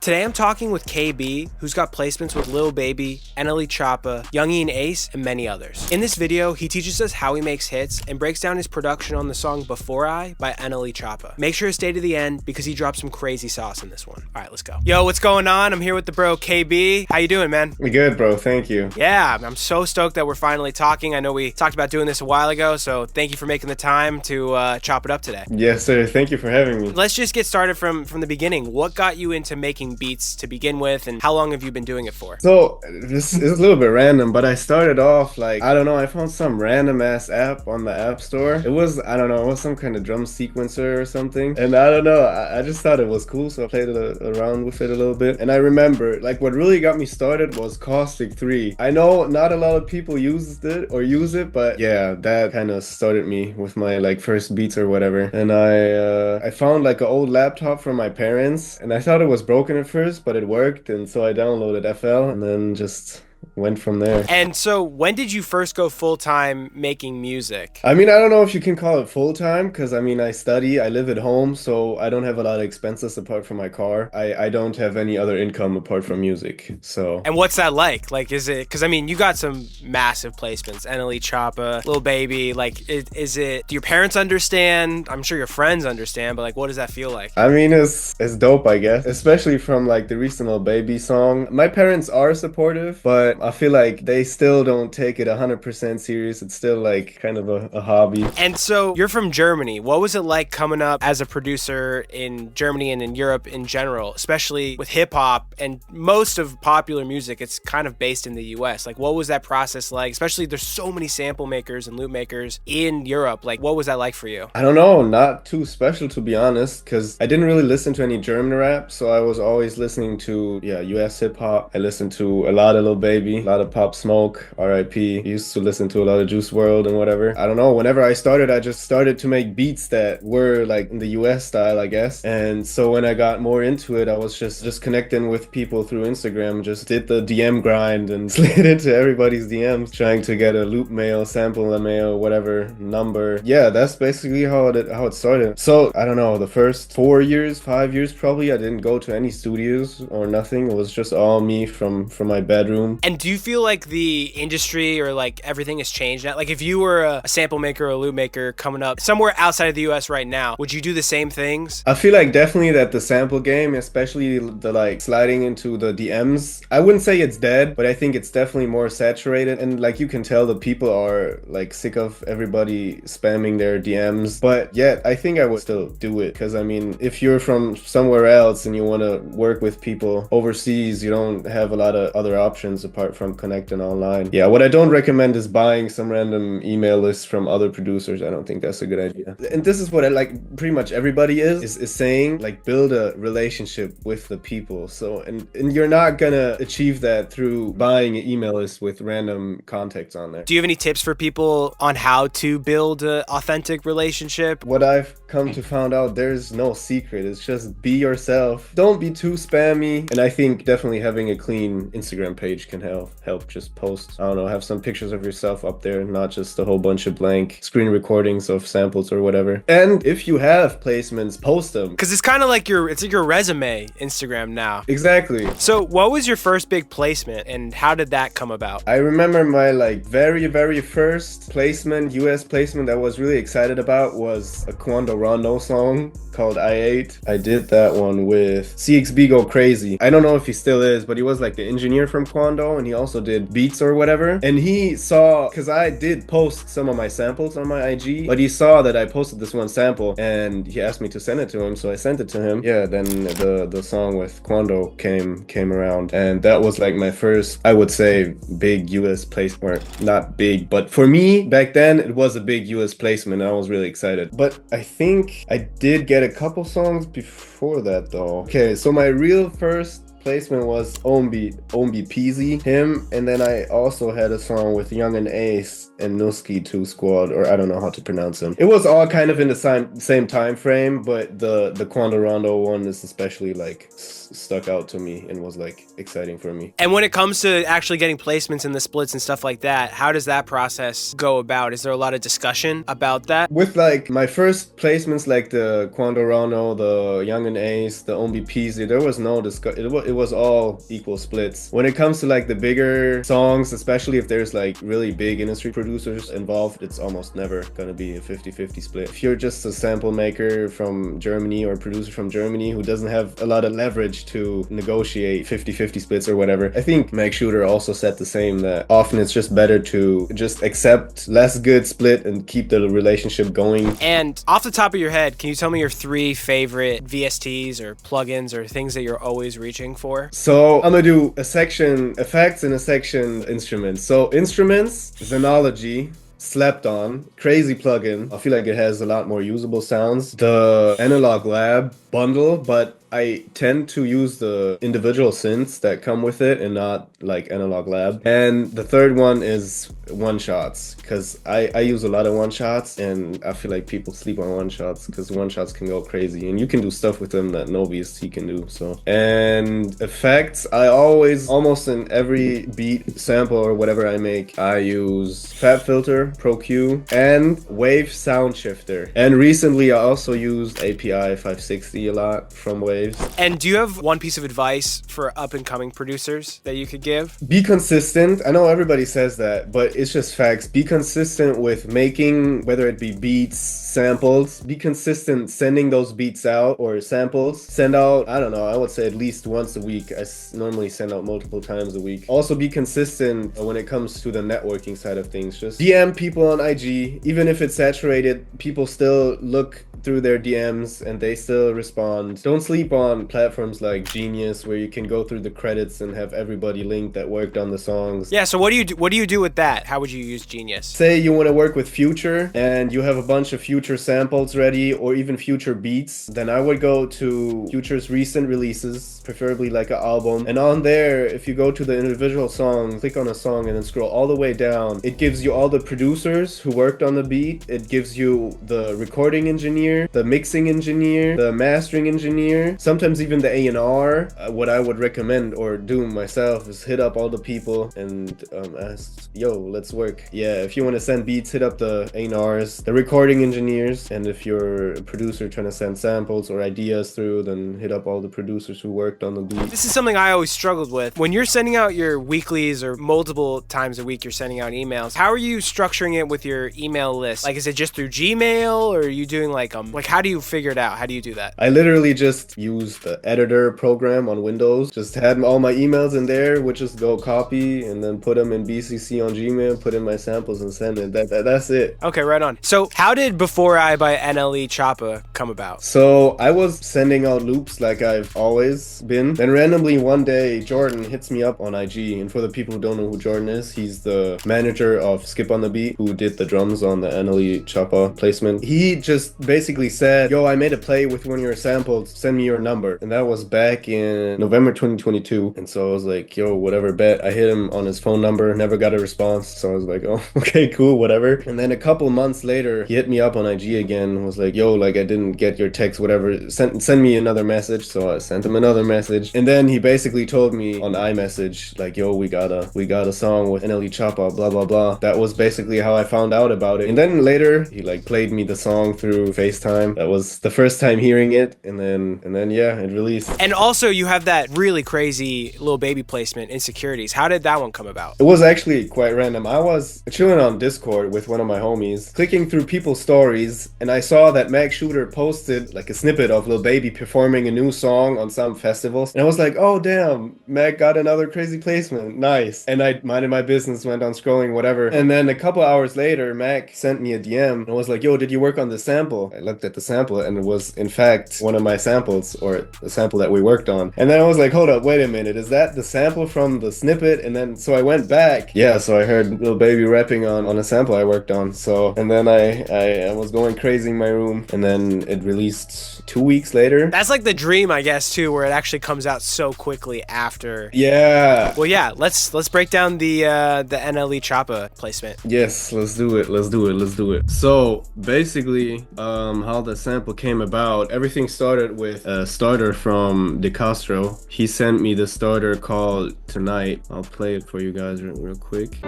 Today I'm talking with KB, who's got placements with Lil Baby, NLE Choppa, Youngie and Ace, and many others. In this video, he teaches us how he makes hits and breaks down his production on the song Before I by NLE Choppa. Make sure to stay to the end because he drops some crazy sauce in this one. All right, let's go. Yo, what's going on? I'm here with the bro KB. How you doing, man? Good, bro. Thank you. Yeah, I'm so stoked that we're finally talking. I know we talked about doing this a while ago, so thank you for making the time to chop it up today. Yes, sir. Thank you for having me. Let's just get started from the beginning. What got you into making beats to begin with, and how long have you been doing it for? So, this is a little bit random, but I started off like, I don't know, I found some random ass app on the App Store. It was, I don't know, it was some kind of drum sequencer or something. And I don't know, I just thought it was cool, so I played around with it a little bit. And I remember, like, what really got me started was Caustic 3. I know not a lot of people use it, but yeah, that kind of started me with my, like, first beats or whatever. And I found, like, an old laptop from my parents, and I thought it was broken at first, but it worked, and so I downloaded FL and then just went from there. And so when did you first go full-time making music? I mean, I don't know if you can call it full-time, because I mean, I study, I live at home, so I don't have a lot of expenses apart from my car. I don't have any other income apart from music, so. And what's that like? Like, is it, because I mean, you got some massive placements, NLE Choppa, Lil Baby, like, is it, do your parents understand? I'm sure your friends understand, but like, what does that feel like? I mean, it's dope, I guess, especially from like the recent Lil Baby song. My parents are supportive, but I feel like they still don't take it 100% serious. It's still like kind of a hobby. And so you're from Germany. What was it like coming up as a producer in Germany and in Europe in general, especially with hip hop and most of popular music? It's kind of based in the US. Like, what was that process like? Especially there's so many sample makers and loop makers in Europe. Like, what was that like for you? I don't know, not too special to be honest, because I didn't really listen to any German rap, so I was always listening to US hip hop. I listened to a lot of Lil Baby, a lot of Pop Smoke, R.I.P. Used to listen to a lot of Juice WRLD and whatever. I don't know, whenever I just started to make beats that were like in the US style, I guess. And so when I got more into it, I was just connecting with people through Instagram, just did the DM grind and slid into everybody's DMs, trying to get a loop mail, sample mail, whatever number. Yeah, that's basically how it started. So I don't know, the first 5 years probably, I didn't go to any studios or nothing. It was just all me from my bedroom. And do you feel like the industry or like everything has changed now? Like, if you were a sample maker or a loop maker coming up somewhere outside of the US right now, would you do the same things? I feel like definitely that the sample game, especially the like sliding into the DMs, I wouldn't say it's dead, but I think it's definitely more saturated. And like, you can tell the people are like sick of everybody spamming their DMs. But yet, I think I would still do it, because I mean, if you're from somewhere else and you want to work with people overseas, you don't have a lot of other options apart from connecting online. Yeah, what I don't recommend is buying some random email list from other producers. I don't think that's a good idea. And this is what I like, pretty much everybody is saying, like, build a relationship with the people. So, and you're not gonna achieve that through buying an email list with random contacts on there. Do you have any tips for people on how to build an authentic relationship? What I've come to find out, there's no secret. It's just be yourself. Don't be too spammy. And I think definitely having a clean Instagram page can help just post, I don't know, have some pictures of yourself up there, not just a whole bunch of blank screen recordings of samples or whatever. And if you have placements, post them, because it's kind of like your resume, Instagram now. Exactly. So what was your first big placement and how did that come about? I remember my like very first placement, US placement, I was really excited about was a Quando Rondo song called I8. I did that one with CXB Go Crazy. I don't know if he still is, but he was like the engineer from Quando, and he also did beats or whatever. And he saw, because I did post some of my samples on my IG, but he saw that I posted this one sample and he asked me to send it to him, so I sent it to him. Yeah, then the song with Quando came around, and that was like my first, I would say, big US placement. Not big, but for me back then it was a big US placement. I was really excited. But I think I did get a couple songs before that though. Okay, so my real first placement was Ombi Peasy, him, and then I also had a song with Young and Ace and Nuski 2 Squad, or I don't know how to pronounce them. It was all kind of in the same time frame, but the Quando Rondo one is especially like stuck out to me and was like exciting for me. And when it comes to actually getting placements in the splits and stuff like that, how does that process go about? Is there a lot of discussion about that? With like my first placements, like the Quando Rondo, the Young and Ace, the Ombi Peasy, there was no discussion. It was all equal splits. When it comes to like the bigger songs, especially if there's like really big industry producers involved, it's almost never gonna be a 50-50 split. If you're just a sample maker from Germany or producer from Germany who doesn't have a lot of leverage to negotiate 50-50 splits or whatever, I think Mac Shooter also said the same, that often it's just better to just accept less good split and keep the relationship going. And off the top of your head, can you tell me your 3 favorite VSTs or plugins or things that you're always reaching for? So I'm gonna do a section effects and a section instruments. So instruments, Xenology, Slept On, crazy plugin. I feel like it has a lot more usable sounds. The Analog Lab bundle, but I tend to use the individual synths that come with it and not like Analog Lab. And the third one is one-shots, because I use a lot of one-shots, and I feel like people sleep on one-shots because one-shots can go crazy and you can do stuff with them that no VST can do. So, and effects, I always, almost in every beat sample or whatever I make, I use Fab Filter, Pro Q, and Wave Sound Shifter. And recently I also used API 560 a lot from Wave. And do you have one piece of advice for up-and-coming producers that you could give? Be consistent. I know everybody says that, but it's just facts. Be consistent with making, whether it be beats, samples. Be consistent sending those beats out or samples. Send out, I don't know, I would say at least once a week. I normally send out multiple times a week. Also be consistent when it comes to the networking side of things. Just DM people on IG. Even if it's saturated, people still look through their DMs and they still respond. Don't sleep on platforms like Genius, where you can go through the credits and have everybody linked that worked on the songs. Yeah, so what do you do with that? How would you use Genius? Say you want to work with Future and you have a bunch of Future samples ready, or even Future beats, then I would go to Future's recent releases, preferably like an album, and on there, if you go to the individual song, click on a song and then scroll all the way down, it gives you all the producers who worked on the beat. It gives you the recording engineer, the mixing engineer, the mastering engineer, sometimes even the A&R. What I would recommend or do myself is hit up all the people and ask, yo, let's work. Yeah, if you want to send beats, hit up the A&Rs, the recording engineers, and if you're a producer trying to send samples or ideas through, then hit up all the producers who worked on the beat. This is something I always struggled with. When you're sending out your weeklies or multiple times a week you're sending out emails, how are you structuring it with your email list? Like, is it just through Gmail, or are you doing like how do you figure it out? How do you do that? I literally just use the editor program on Windows. Just had all my emails in there, would just go copy and then put them in BCC on Gmail, put in my samples and send it. That's it. Okay, right on. So how did Before I by NLE Choppa come about? So I was sending out loops like I've always been. Then randomly one day, Jordan hits me up on IG. And for the people who don't know who Jordan is, he's the manager of Skip on the Beat, who did the drums on the NLE Choppa placement. He just basically said, yo, I made a play with one of your samples, send me your number. And that was back in November 2022. And so I was like, yo, whatever, bet. I hit him on his phone number, never got a response. So I was like, oh, okay, cool, whatever. And then a couple months later, he hit me up on IG again and was like, yo, like, I didn't get your text, whatever. Send me another message. So I sent him another message. And then he basically told me on iMessage, like, yo, we got a song with NLE Choppa, blah, blah, blah. That was basically how I found out about it. And then later, he like played me the song through FaceTime. That was the first time hearing it. And then yeah, it released. And also you have that really crazy Lil Baby placement, Insecurities. How did that one come about? It was actually quite random. I was chilling on Discord with one of my homies, clicking through people's stories, and I saw that Mac Shooter posted like a snippet of Lil Baby performing a new song on some festivals. And I was like, oh damn, Mac got another crazy placement. Nice. And I minded my business, went on scrolling, whatever. And then a couple hours later, Mac sent me a DM and was like, yo, did you work on the sample? looked at the sample, and it was in fact one of my samples, or the sample that we worked on. And then I was like, hold up, wait a minute, is that the sample from the snippet? And then so I went back. Yeah, so I heard Lil Baby rapping on a sample I worked on. So, and then I was going crazy in my room, and then it released 2 weeks later. That's like the dream, I guess, too, where it actually comes out so quickly after. Yeah. Well, yeah, let's break down the NLE Choppa placement. Yes, let's do it. Let's do it. Let's do it. So basically, how the sample came about, everything started with a starter from De Castro. He sent me the starter called Tonight. I'll play it for you guys real quick.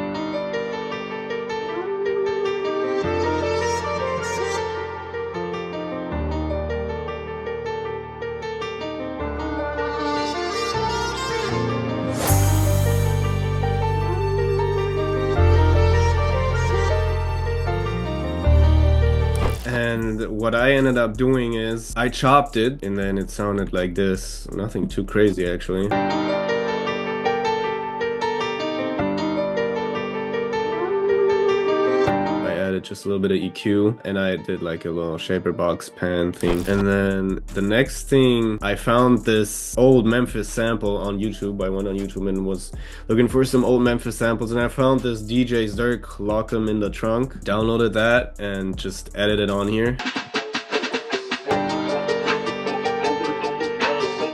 And what I ended up doing is I chopped it, and then it sounded like this. Nothing too crazy, actually. Just a little bit of EQ, and I did like a little shaper box pan thing. And then the next thing, I found this old Memphis sample on YouTube. I went on YouTube and was looking for some old Memphis samples, and I found this DJ Zerk, Lock 'em in the Trunk. Downloaded that and just added it on here.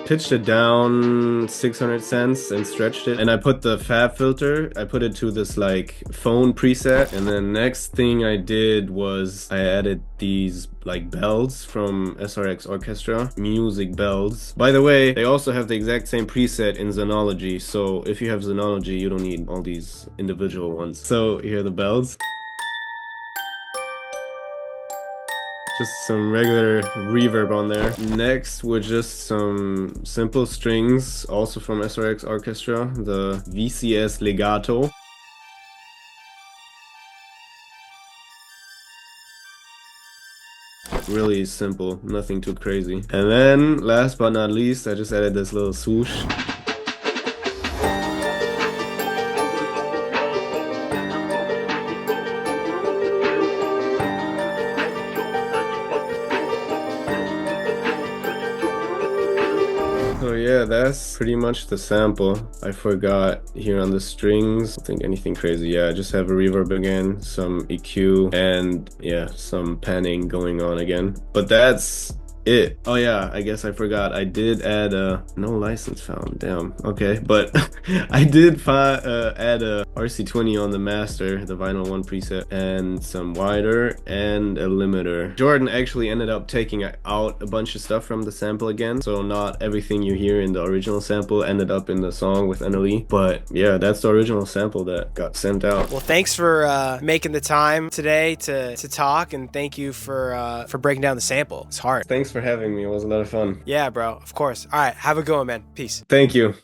Pitched it down 600 cents and stretched it, and I put the fab filter, I put it to this like phone preset. And then next thing I did was I added these like bells from SRX Orchestra, music bells. By the way, they also have the exact same preset in Zonology, so if you have Zonology, you don't need all these individual ones. So here are the bells. Just some regular reverb on there. Next were just some simple strings, also from SRX Orchestra, the VCS Legato. Really simple, nothing too crazy. And then, last but not least, I just added this little swoosh. So yeah, that's pretty much the sample. I forgot here on the strings, I don't think anything crazy. Yeah, I just have a reverb again, some EQ, and yeah, some panning going on again. But that's it. Oh yeah, I guess I forgot. I did add a no license found. Damn. Okay, but I did add a RC20 on the master, the vinyl 1 preset, and some wider and a limiter. Jordan actually ended up taking out a bunch of stuff from the sample again, so not everything you hear in the original sample ended up in the song with NLE. But yeah, that's the original sample that got sent out. Well, thanks for making the time today to talk, and thank you for breaking down the sample. It's hard. Thanks for having me. It was a lot of fun. Yeah, bro. Of course. All right. Have a good one, man. Peace. Thank you.